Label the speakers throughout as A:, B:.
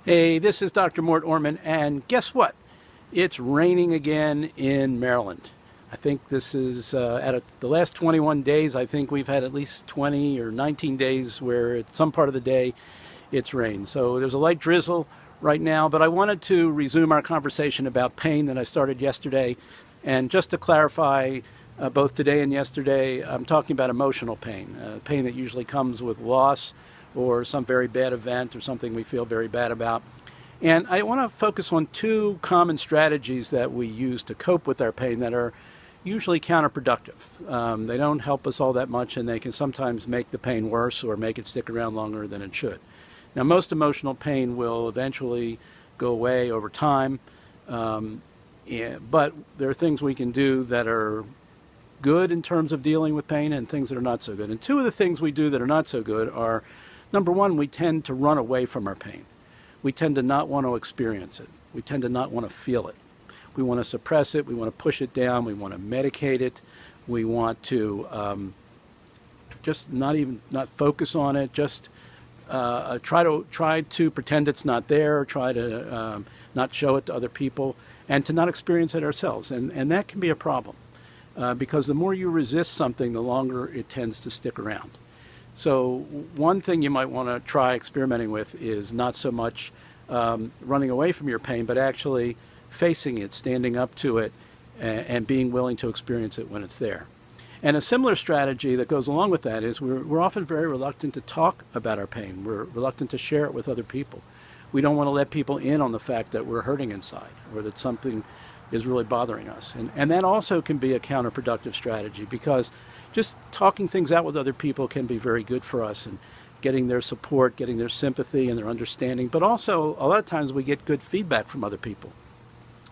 A: Hey, this is Dr. Mort Orman, and guess what? It's raining again in Maryland. I think this is the last 21 days, I think we've had at least 20 or 19 days where at some part of the day it's rained. So there's a light drizzle right now, but I wanted to resume our conversation about pain that I started yesterday. And just to clarify, both today and yesterday, I'm talking about emotional pain, pain that usually comes with loss or some very bad event or something we feel very bad about. And I want to focus on two common strategies that we use to cope with our pain that are usually counterproductive. They don't help us all that much, and they can sometimes make the pain worse or make it stick around longer than it should. Now, most emotional pain will eventually go away over time, but there are things we can do that are good in terms of dealing with pain and things that are not so good. And two of the things we do that are not so good are, number one, we tend to run away from our pain. We tend to not want to experience it. We tend to not want to feel it. We want to suppress it. We want to push it down. We want to medicate it. We want to just not focus on it. Just try to pretend it's not there. Try to not show it to other people, and to not experience it ourselves. And that can be a problem because the more you resist something, the longer it tends to stick around. So one thing you might want to try experimenting with is not so much running away from your pain, but actually facing it, standing up to it, and being willing to experience it when it's there. And a similar strategy that goes along with that is we're often very reluctant to talk about our pain. We're reluctant to share it with other people. We don't want to let people in on the fact that we're hurting inside or that something is really bothering us. And that also can be a counterproductive strategy, because just talking things out with other people can be very good for us, and getting their support, getting their sympathy and their understanding. But also, a lot of times we get good feedback from other people.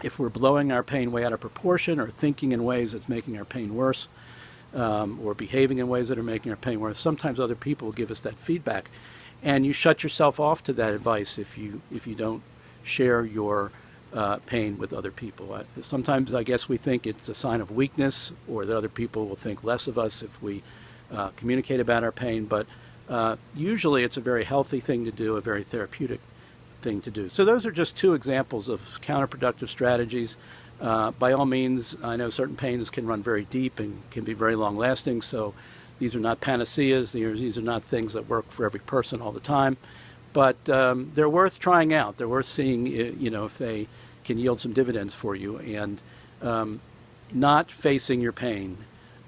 A: If we're blowing our pain way out of proportion, or thinking in ways that's making our pain worse, or behaving in ways that are making our pain worse, sometimes other people will give us that feedback. And you shut yourself off to that advice if you don't share your pain with other people. Sometimes I guess we think it's a sign of weakness, or that other people will think less of us if we communicate about our pain, but usually it's a very healthy thing to do, a very therapeutic thing to do. So those are just two examples of counterproductive strategies. By all means, I know certain pains can run very deep and can be very long lasting, so these are not panaceas. These are not things that work for every person all the time. But they're worth trying out. They're worth seeing, if they can yield some dividends for you. And not facing your pain,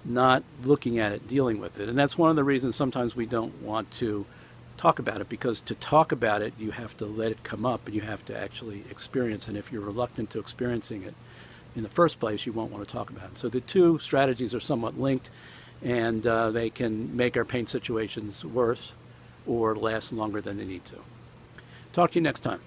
A: not looking at it, dealing with it. And that's one of the reasons sometimes we don't want to talk about it, because to talk about it, you have to let it come up and you have to actually experience it. And if you're reluctant to experiencing it in the first place, you won't want to talk about it. So the two strategies are somewhat linked, and they can make our pain situations worse or last longer than they need to. Talk to you next time.